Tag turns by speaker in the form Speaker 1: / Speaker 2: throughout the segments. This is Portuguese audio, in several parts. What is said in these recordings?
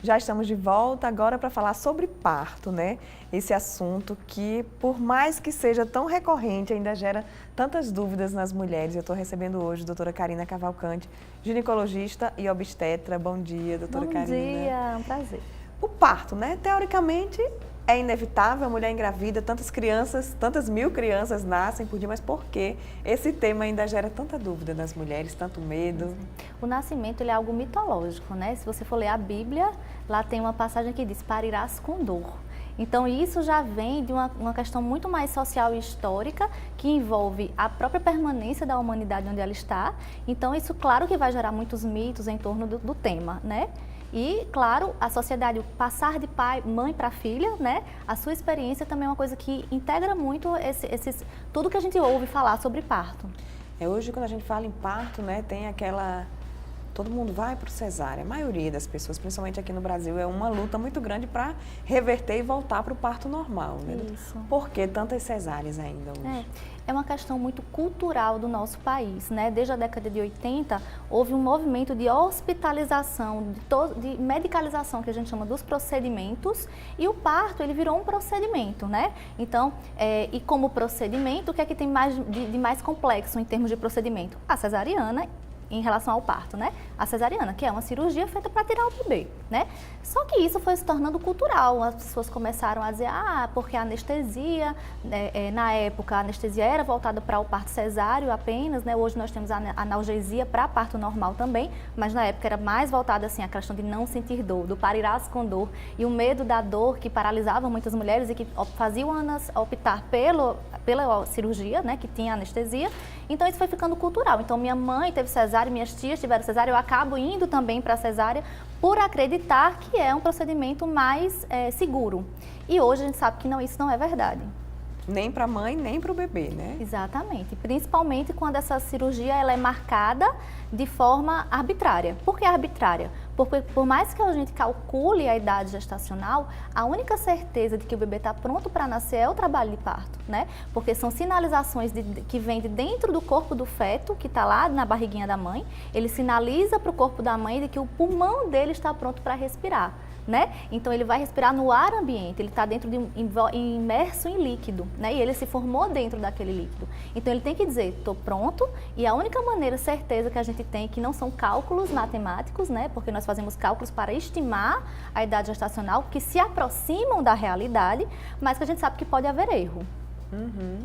Speaker 1: Já estamos de volta agora para falar sobre parto, né? Esse assunto que, por mais que seja tão recorrente, ainda gera tantas dúvidas nas mulheres. Eu estou recebendo hoje a doutora Karina Cavalcante, ginecologista e obstetra. Bom dia, doutora Karina.
Speaker 2: Bom dia, é um prazer.
Speaker 1: O parto, né? Teoricamente é inevitável, a mulher engravida, tantas crianças, tantas mil crianças nascem por dia, mas por que esse tema ainda gera tanta dúvida nas mulheres, tanto medo?
Speaker 2: O nascimento ele é algo mitológico, né? Se você for ler a Bíblia, lá tem uma passagem que diz, parirás com dor. Então isso já vem de uma questão muito mais social e histórica, que envolve a própria permanência da humanidade onde ela está. Então isso, claro que vai gerar muitos mitos em torno do tema, né? E, claro, a sociedade, o passar de mãe para filha, né? A sua experiência também é uma coisa que integra muito tudo que a gente ouve falar sobre parto.
Speaker 1: Hoje, quando a gente fala em parto, né, tem aquela... Todo mundo vai para o cesárea. A maioria das pessoas, principalmente aqui no Brasil, é uma luta muito grande para reverter e voltar para o parto normal, né?
Speaker 2: Isso.
Speaker 1: Por que tantas cesáreas ainda hoje?
Speaker 2: É uma questão muito cultural do nosso país, né? Desde a década de 80, houve um movimento de hospitalização, de medicalização, que a gente chama dos procedimentos, e o parto, ele virou um procedimento, né? Então, e como procedimento, o que é que tem de mais complexo em termos de procedimento? A cesariana, em relação ao parto, né? A cesariana, que é uma cirurgia feita para tirar o bebê, né? Só que isso foi se tornando cultural. As pessoas começaram a dizer, porque a anestesia, na época, a anestesia era voltada para o parto cesáreo apenas, né? Hoje nós temos a analgesia para parto normal também, mas na época era mais voltada, assim, a questão de não sentir dor, do parirás com dor, e o medo da dor que paralisava muitas mulheres e que faziam elas optar pela cirurgia, né? Que tinha anestesia. Então isso foi ficando cultural. Então minha mãe teve cesárea, minhas tias tiveram cesárea, eu acabo indo também para a cesárea por acreditar que é um procedimento mais seguro. E hoje a gente sabe que isso não é verdade.
Speaker 1: Nem para a mãe, nem para o bebê, né?
Speaker 2: Exatamente, principalmente quando essa cirurgia ela é marcada de forma arbitrária. Por que arbitrária? Porque por mais que a gente calcule a idade gestacional, a única certeza de que o bebê está pronto para nascer é o trabalho de parto, né? Porque são sinalizações que vêm de dentro do corpo do feto, que está lá na barriguinha da mãe, ele sinaliza para o corpo da mãe de que o pulmão dele está pronto para respirar. Né? Então ele vai respirar no ar ambiente, ele está imerso em líquido, né? E ele se formou dentro daquele líquido. Então ele tem que dizer, estou pronto, e a única maneira, certeza que a gente tem, que não são cálculos matemáticos, né? Porque nós fazemos cálculos para estimar a idade gestacional, que se aproximam da realidade, mas que a gente sabe que pode haver erro.
Speaker 1: Uhum.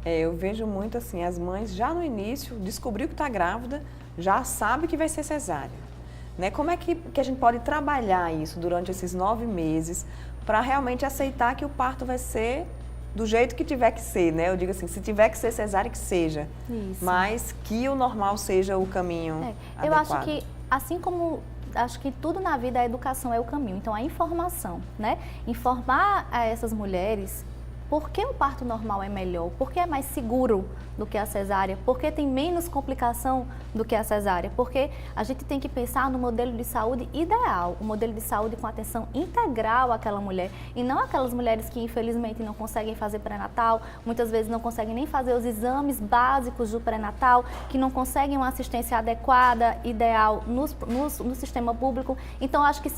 Speaker 1: Eu vejo muito assim, as mães já no início, descobriu que está grávida, já sabe que vai ser cesárea. Né? Como é que a gente pode trabalhar isso durante esses 9 meses para realmente aceitar que o parto vai ser do jeito que tiver que ser, né? Eu digo assim, se tiver que ser cesárea, que seja,
Speaker 2: Isso.
Speaker 1: Mas que o normal seja o caminho adequado.
Speaker 2: Eu acho que, assim como acho que tudo na vida, a educação é o caminho. Então, a informação, né? Informar a essas mulheres por que o parto normal é melhor, por que é mais seguro do que a cesárea, por que tem menos complicação do que a cesárea, porque a gente tem que pensar no modelo de saúde ideal, o modelo de saúde com atenção integral àquela mulher, e não aquelas mulheres que infelizmente não conseguem fazer pré-natal, muitas vezes não conseguem nem fazer os exames básicos do pré-natal, que não conseguem uma assistência adequada, ideal no sistema público. Então acho que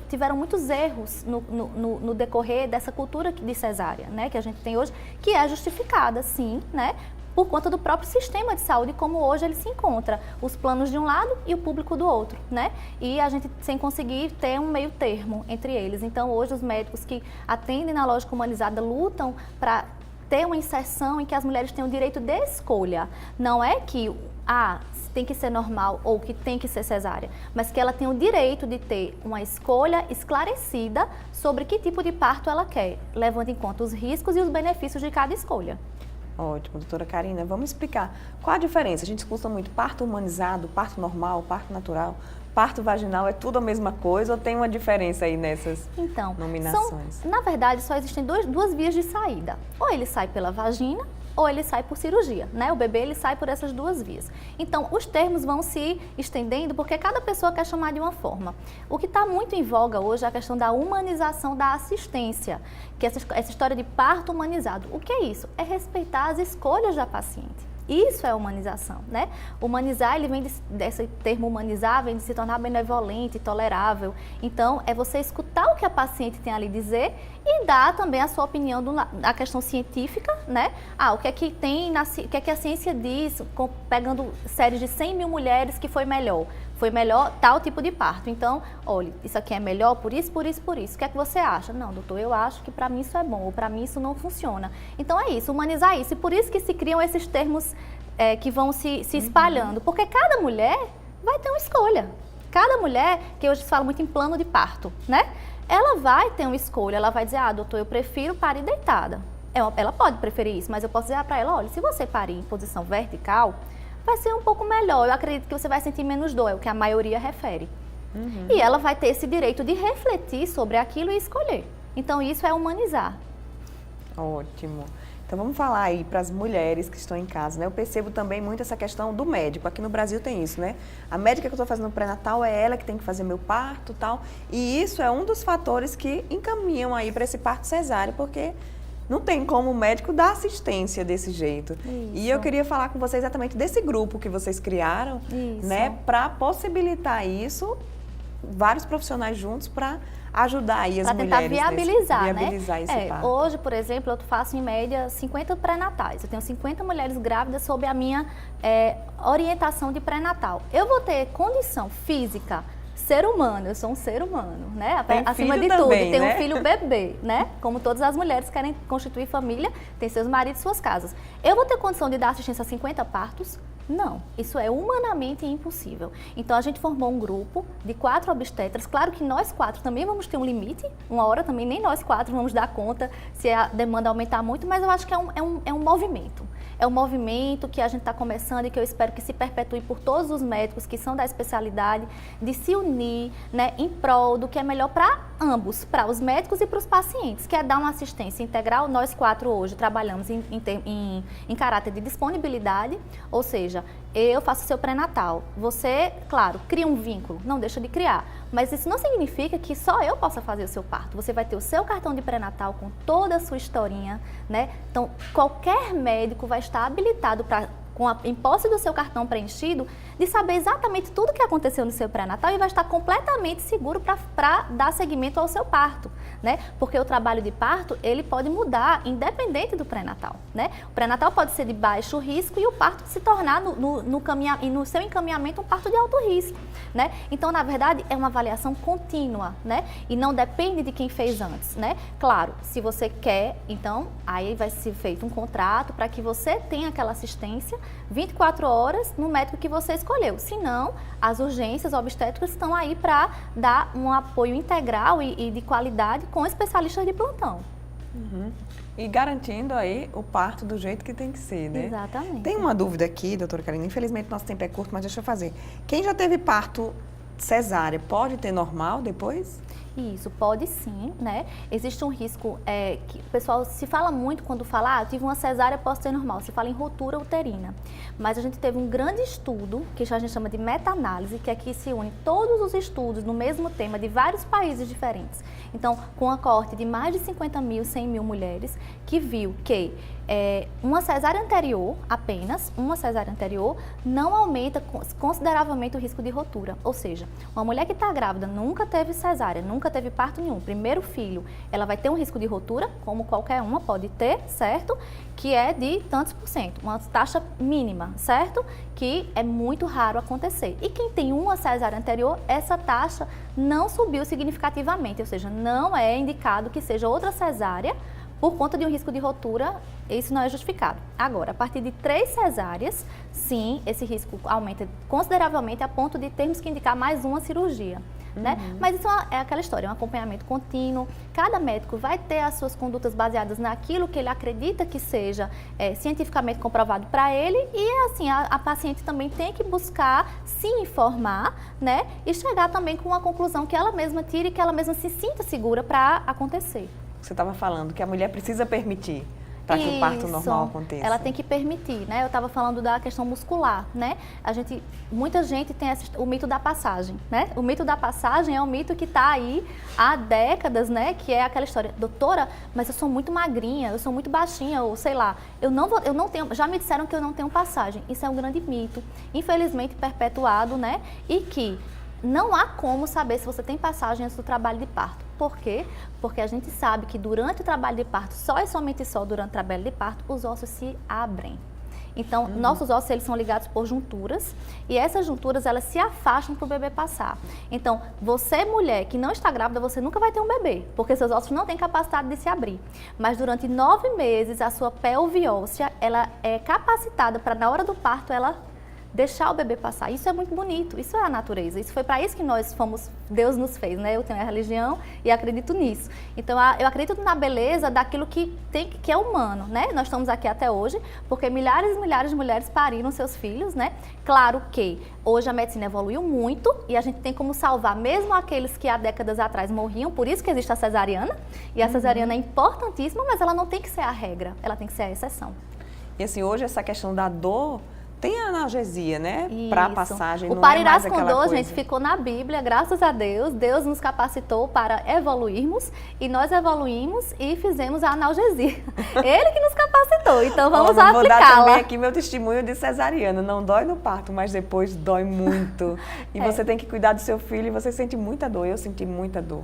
Speaker 2: tiveram muitos erros no decorrer dessa cultura de cesárea, né, que a gente tem hoje, que é justificada, sim, né, por conta do próprio sistema de saúde, como hoje ele se encontra, os planos de um lado e o público do outro, né, e a gente sem conseguir ter um meio termo entre eles. Então hoje os médicos que atendem na lógica humanizada lutam para ter uma inserção em que as mulheres tenham o direito de escolha. Não é que tem que ser normal ou que tem que ser cesárea, mas que ela tem o direito de ter uma escolha esclarecida sobre que tipo de parto ela quer, levando em conta os riscos e os benefícios de cada escolha.
Speaker 1: Ótimo, doutora Karina, vamos explicar qual a diferença. A gente escuta muito parto humanizado, parto normal, parto natural, parto vaginal, é tudo a mesma coisa ou tem uma diferença aí nessas nominações?
Speaker 2: Na verdade, só existem duas vias de saída. Ou ele sai pela vagina, ou ele sai por cirurgia, né? O bebê ele sai por essas duas vias. Então, os termos vão se estendendo porque cada pessoa quer chamar de uma forma. O que está muito em voga hoje é a questão da humanização da assistência, que essa história de parto humanizado. O que é isso? É respeitar as escolhas da paciente. Isso é humanização, né? Humanizar, ele vem desse termo humanizar, vem de se tornar benevolente, tolerável. Então, é você escutar o que a paciente tem ali dizer e dar também a sua opinião da questão científica, né? O que é que tem, o que é que a ciência diz, pegando séries de 100 mil mulheres que foi melhor tal tipo de parto. Então, olha, isso aqui é melhor por isso, por isso, por isso. O que é que você acha? Não, doutor, eu acho que para mim isso é bom, ou para mim isso não funciona. Então é isso, humanizar isso. E por isso que se criam esses termos que vão se espalhando. Porque cada mulher vai ter uma escolha. Cada mulher, que hoje se fala muito em plano de parto, né? Ela vai ter uma escolha, ela vai dizer, doutor, eu prefiro parir deitada. Ela pode preferir isso, mas eu posso dizer para ela, olha, se você parir em posição vertical, vai ser um pouco melhor. Eu acredito que você vai sentir menos dor, é o que a maioria refere. E ela vai ter esse direito de refletir sobre aquilo e escolher. Então, isso é humanizar.
Speaker 1: Ótimo. Então, vamos falar aí para as mulheres que estão em casa, né? Eu percebo também muito essa questão do médico. Aqui no Brasil tem isso, né? A médica que eu estou fazendo pré-natal é ela que tem que fazer meu parto e tal. E isso é um dos fatores que encaminham aí para esse parto cesáreo, porque não tem como o médico dar assistência desse jeito.
Speaker 2: Isso.
Speaker 1: E eu queria falar com você exatamente desse grupo que vocês criaram, né? Para possibilitar isso, vários profissionais juntos para ajudar aí as mulheres.
Speaker 2: Para tentar viabilizar,
Speaker 1: viabilizar esse parto.
Speaker 2: Hoje, por exemplo, eu faço em média 50 pré-natais. Eu tenho 50 mulheres grávidas sob a minha orientação de pré-natal. Eu vou ter condição física, ser humano, eu sou um ser humano, né? Acima de tudo, tenho um filho bebê, né? Como todas as mulheres querem constituir família, tem seus maridos e suas casas. Eu vou ter condição de dar assistência a 50 partos? Não, isso é humanamente impossível. Então, a gente formou um grupo de 4 obstetras. Claro que nós 4 também vamos ter um limite. Uma hora também nem nós 4 vamos dar conta se a demanda aumentar muito, mas eu acho que é um movimento. É um movimento que a gente está começando e que eu espero que se perpetue por todos os médicos que são da especialidade, de se unir, né, em prol do que é melhor para ambos, para os médicos e para os pacientes, que é dar uma assistência integral. Nós 4 hoje trabalhamos em caráter de disponibilidade, ou seja, eu faço o seu pré-natal. Você, claro, cria um vínculo, não deixa de criar. Mas isso não significa que só eu possa fazer o seu parto. Você vai ter o seu cartão de pré-natal com toda a sua historinha, né? Então, qualquer médico vai estar habilitado em posse do seu cartão preenchido, de saber exatamente tudo o que aconteceu no seu pré-natal e vai estar completamente seguro para dar seguimento ao seu parto, né? Porque o trabalho de parto, ele pode mudar independente do pré-natal, né? O pré-natal pode ser de baixo risco e o parto se tornar no seu encaminhamento um parto de alto risco, né? Então, na verdade, é uma avaliação contínua, né? E não depende de quem fez antes, né? Claro, se você quer, então, aí vai ser feito um contrato para que você tenha aquela assistência 24 horas no médico que você escolheu. Se não, as urgências obstétricas estão aí para dar um apoio integral e de qualidade com especialistas de plantão.
Speaker 1: E garantindo aí o parto do jeito que tem que ser, né?
Speaker 2: Exatamente.
Speaker 1: Tem uma dúvida aqui, doutora Karina, infelizmente nosso tempo é curto, mas deixa eu fazer. Quem já teve parto cesárea, pode ter normal depois?
Speaker 2: Isso, pode sim, né? Existe um risco que o pessoal se fala muito quando fala, eu tive uma cesárea, posso ter normal. Se fala em ruptura uterina. Mas a gente teve um grande estudo, que a gente chama de meta-análise, que aqui se une todos os estudos no mesmo tema de vários países diferentes. Então, com a coorte de mais de 50 mil, 100 mil mulheres, que viu que uma cesárea anterior, apenas uma cesárea anterior, não aumenta consideravelmente o risco de ruptura. Ou seja, uma mulher que está grávida, nunca teve cesárea, nunca teve parto nenhum, primeiro filho, ela vai ter um risco de ruptura, como qualquer uma pode ter, certo? Que é de tantos por cento, uma taxa mínima, certo? Que é muito raro acontecer. E quem tem uma cesárea anterior, essa taxa não subiu significativamente, ou seja, não é indicado que seja outra cesárea por conta de um risco de ruptura, isso não é justificado. Agora, a partir de 3 cesáreas, sim, esse risco aumenta consideravelmente a ponto de termos que indicar mais uma cirurgia. Né? Mas isso é aquela história, é um acompanhamento contínuo. Cada médico vai ter as suas condutas baseadas naquilo que ele acredita que seja cientificamente comprovado para ele e assim, a paciente também tem que buscar se informar, né? E chegar também com uma conclusão que ela mesma tire e que ela mesma se sinta segura para acontecer.
Speaker 1: Você estava falando que a mulher precisa permitir. para que o parto
Speaker 2: Isso.
Speaker 1: normal aconteça.
Speaker 2: Ela tem que permitir, né? Eu estava falando da questão muscular, né? Muita gente tem o mito da passagem, né? O mito da passagem é um mito que está aí há décadas, né? Que é aquela história, doutora, mas eu sou muito magrinha, eu sou muito baixinha, ou sei lá, eu não tenho, já me disseram que eu não tenho passagem. Isso é um grande mito, infelizmente perpetuado, né? E que não há como saber se você tem passagem antes do trabalho de parto. Por quê? Porque a gente sabe que durante o trabalho de parto, só e somente só durante o trabalho de parto, os ossos se abrem. Então, nossos ossos, eles são ligados por junturas e essas junturas, elas se afastam para o bebê passar. Então, você, mulher que não está grávida, você nunca vai ter um bebê, porque seus ossos não têm capacidade de se abrir. Mas durante 9 meses, a sua pelve óssea, ela é capacitada para, na hora do parto, ela deixar o bebê passar. Isso é muito bonito, isso é a natureza. Isso foi para isso que nós fomos, Deus nos fez, né? Eu tenho a religião e acredito nisso. Então, eu acredito na beleza daquilo que é humano, né? Nós estamos aqui até hoje porque milhares e milhares de mulheres pariram seus filhos, né? Claro que hoje a medicina evoluiu muito e a gente tem como salvar mesmo aqueles que há décadas atrás morriam, por isso que existe a cesariana. E a cesariana é importantíssima, mas ela não tem que ser a regra, ela tem que ser a exceção.
Speaker 1: E assim, hoje essa questão da dor tem a analgesia, né? Para passagem,
Speaker 2: o
Speaker 1: não
Speaker 2: parirás
Speaker 1: é mais
Speaker 2: com
Speaker 1: aquela
Speaker 2: dor,
Speaker 1: coisa.
Speaker 2: gente, ficou na Bíblia, graças a Deus. Deus nos capacitou para evoluirmos e nós evoluímos e fizemos a analgesia. Ele que nos capacitou, então vamos aplicá-la.
Speaker 1: Vou dar também aqui meu testemunho de cesariana. Não dói no parto, mas depois dói muito. E você tem que cuidar do seu filho e você sente muita dor. Eu senti muita dor.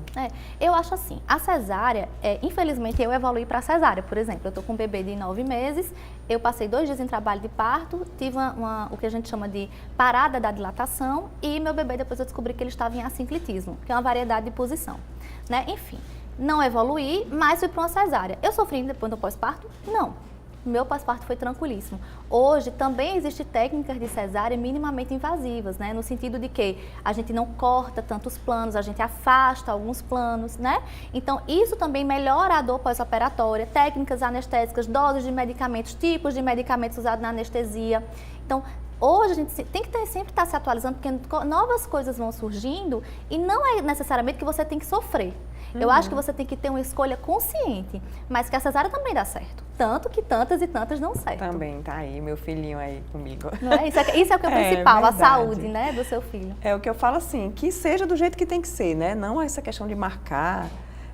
Speaker 2: Eu acho assim, a cesárea, infelizmente eu evoluí para a cesárea, por exemplo. Eu estou com um bebê de 9 meses, eu passei 2 dias em trabalho de parto, tive o que a gente chama de parada da dilatação e meu bebê depois eu descobri que ele estava em assinclitismo, que é uma variedade de posição, né? Enfim, não evoluí, mas fui para uma cesárea. Eu sofri depois do pós-parto? Não. Meu pós-parto foi tranquilíssimo. Hoje também existem técnicas de cesárea minimamente invasivas, né? No sentido de que a gente não corta tantos planos, a gente afasta alguns planos, né? Então, isso também melhora a dor pós-operatória, técnicas anestésicas, doses de medicamentos, tipos de medicamentos usados na anestesia. Então, hoje a gente tem que sempre estar se atualizando, porque novas coisas vão surgindo e não é necessariamente que você tem que sofrer. Eu acho que você tem que ter uma escolha consciente, mas que a cesárea também dá certo. Tanto que tantas e tantas dão certo.
Speaker 1: Também, tá aí, meu filhinho aí comigo.
Speaker 2: Não é? Isso é o que é o principal, a saúde, né, do seu filho.
Speaker 1: É o que eu falo assim, que seja do jeito que tem que ser, né? Não essa questão de marcar,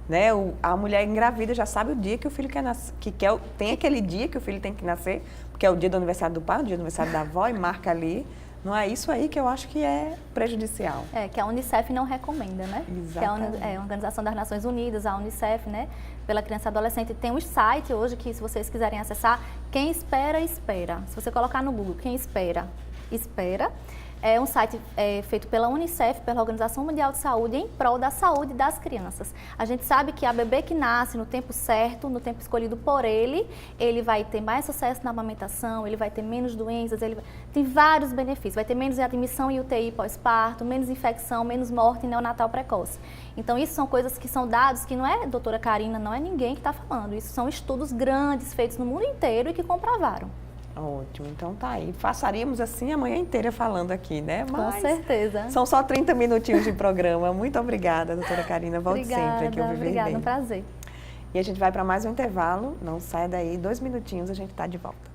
Speaker 1: né? A mulher engravida já sabe o dia que o filho quer nascer, tem aquele dia que o filho tem que nascer, porque é o dia do aniversário do pai, o dia do aniversário da avó, e marca ali. Não é isso aí que eu acho que é prejudicial.
Speaker 2: Que a Unicef não recomenda, né?
Speaker 1: Exatamente.
Speaker 2: Que a Organização das Nações Unidas, a Unicef, né? Pela criança e adolescente, tem um site hoje que, se vocês quiserem acessar, Quem Espera, Espera. Se você colocar no Google, Quem Espera, Espera. É um site feito pela Unicef, pela Organização Mundial de Saúde, em prol da saúde das crianças. A gente sabe que a bebê que nasce no tempo certo, no tempo escolhido por ele vai ter mais sucesso na amamentação, ele vai ter menos doenças, tem vários benefícios. Vai ter menos admissão em UTI pós-parto, menos infecção, menos morte neonatal precoce. Então, isso são coisas que são dados que não é doutora Karina, não é ninguém que está falando. Isso são estudos grandes feitos no mundo inteiro e que comprovaram.
Speaker 1: Ótimo, então tá aí. Passaríamos assim a manhã inteira falando aqui, né? Mas
Speaker 2: com certeza.
Speaker 1: São só 30 minutinhos de programa. Muito obrigada, doutora Karina. Volte sempre aqui ao Viver
Speaker 2: Obrigada,
Speaker 1: Bem.
Speaker 2: um prazer.
Speaker 1: E a gente vai para mais um intervalo. Não sai daí, 2 minutinhos a gente está de volta.